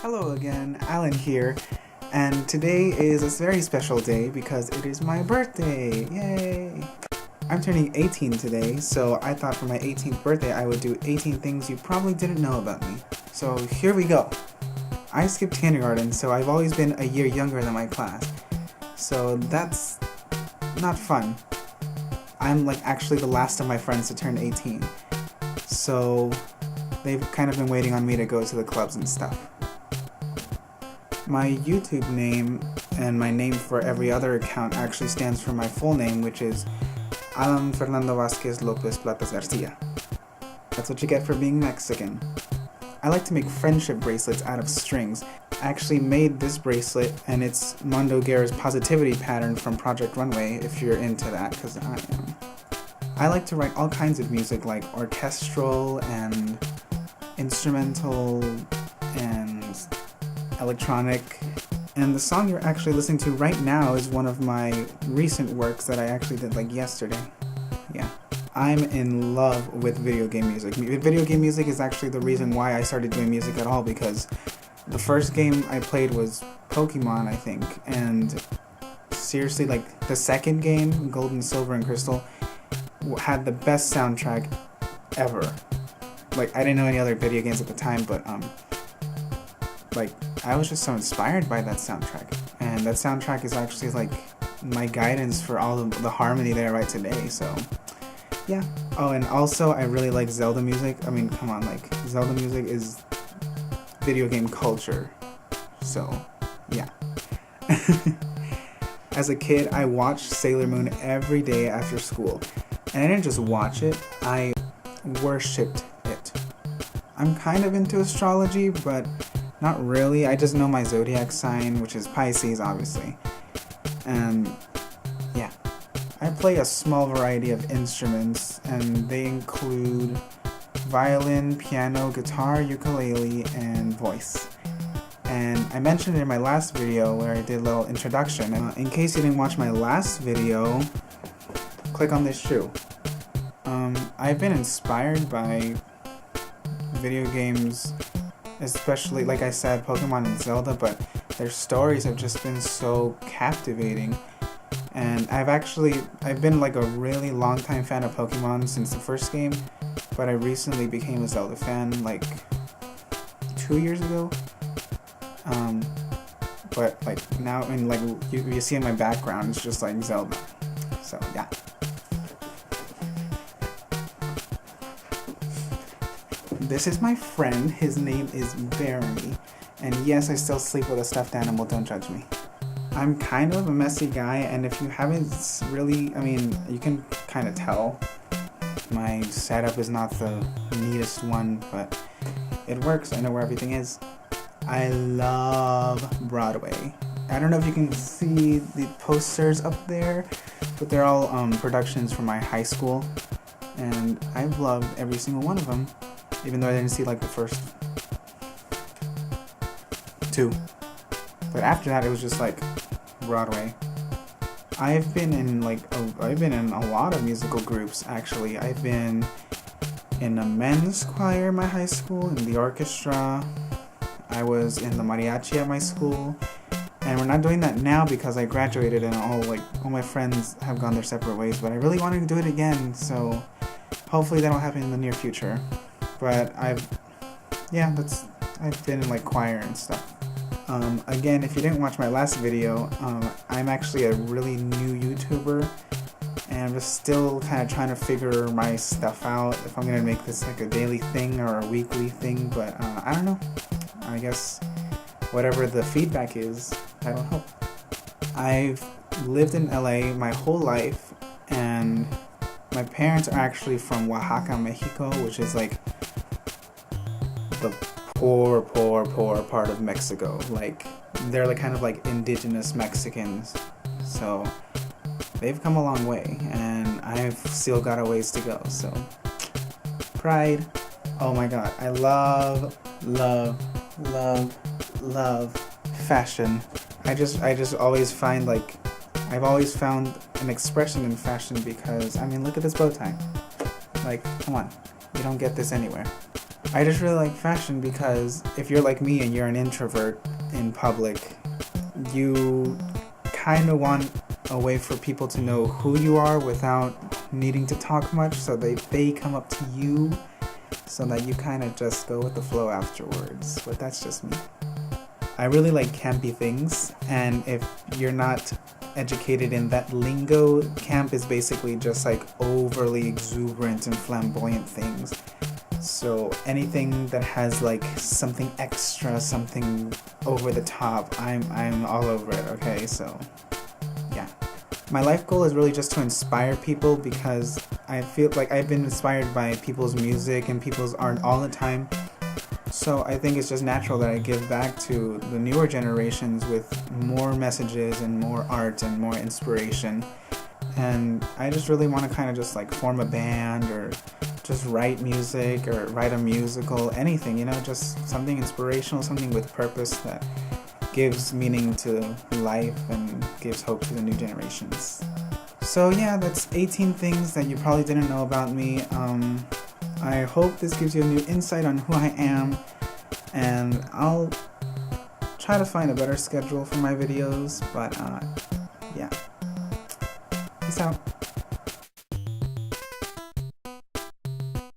Hello again, Alan here, and today is a very special day because it is my birthday! Yay! I'm turning 18 today, so I thought for my 18th birthday I would do 18 things you probably didn't know about me. So here we go! I skipped kindergarten, so I've always been a year younger than my class. So that's not fun. I'm actually the last of my friends to turn 18. So they've kind of been waiting on me to go to the clubs and stuff. My YouTube name and my name for every other account actually stands for my full name, which is Alan Fernando Vasquez-Lopez Platas Garcia. That's what you get for being Mexican. I like to make friendship bracelets out of strings. I actually made this bracelet, and it's Mondo Guerra's positivity pattern from Project Runway, if you're into that, because I am. I like to write all kinds of music, like orchestral and instrumental and electronic, and the song you're actually listening to right now is one of my recent works that I actually did yesterday. Yeah. I'm in love with video game music. Video game music is actually the reason why I started doing music at all, because the first game I played was Pokemon, I think, and seriously, the second game, Gold and Silver and Crystal, had the best soundtrack ever. I didn't know any other video games at the time, but I was just so inspired by that soundtrack, and that soundtrack is actually my guidance for all of the harmony that I write today, so yeah. Oh, and also I really like Zelda music. I mean, come on, Zelda music is video game culture, so yeah. As a kid, I watched Sailor Moon every day after school, and I didn't just watch it, I worshipped it. I'm kind of into astrology, but not really. I just know my zodiac sign, which is Pisces, obviously. And yeah, I play a small variety of instruments, and they include violin, piano, guitar, ukulele, and voice. And I mentioned it in my last video where I did a little introduction. In case you didn't watch my last video, click on this shoe. I've been inspired by video games, especially, like I said, Pokemon and Zelda, but their stories have just been so captivating. And I've been a really long time fan of Pokemon since the first game, but I recently became a Zelda fan 2 years ago. But now, I mean, you see in my background, it's just Zelda. So yeah. This is my friend. His name is Barony. And yes, I still sleep with a stuffed animal, don't judge me. I'm kind of a messy guy, and if you haven't really, I mean, you can kind of tell. My setup is not the neatest one, but it works. I know where everything is. I love Broadway. I don't know if you can see the posters up there, but they're all productions from my high school, and I've loved every single one of them, even though I didn't see the first two. But after that, it was just Broadway. I've been in a lot of musical groups, actually. I've been in a men's choir in my high school, in the orchestra. I was in the mariachi at my school, and we're not doing that now because I graduated and all my friends have gone their separate ways, but I really wanted to do it again, so hopefully that'll happen in the near future. But I've been in choir and stuff. Again, if you didn't watch my last video, I'm actually a really new YouTuber, and I'm just still kind of trying to figure my stuff out, if I'm going to make this a daily thing or a weekly thing, but I don't know. I guess whatever the feedback is, that'll help. I've lived in LA my whole life, and my parents are actually from Oaxaca, Mexico, which is the poor part of Mexico. They're kind of indigenous Mexicans, so they've come a long way, and I've still got a ways to go, so pride. Oh my god, I love fashion. I just always find I've always found an expression in fashion, because I mean, look at this bow tie. Come on, you don't get this anywhere. I just really like fashion because if you're like me and you're an introvert in public, you kind of want a way for people to know who you are without needing to talk much, so they come up to you so that you kind of just go with the flow afterwards. But that's just me. I really like campy things, and if you're not educated in that lingo, camp is basically just like overly exuberant and flamboyant things. So anything that has like something extra, something over the top, I'm all over it, okay? So yeah. My life goal is really just to inspire people, because I feel like I've been inspired by people's music and people's art all the time. So I think it's just natural that I give back to the newer generations with more messages and more art and more inspiration. And I just really want to kind of just like form a band or just write music or write a musical, anything, you know, just something inspirational, something with purpose that gives meaning to life and gives hope to the new generations. So yeah, that's 18 things that you probably didn't know about me. I hope this gives you a new insight on who I am, and I'll try to find a better schedule for my videos, but yeah. Peace out.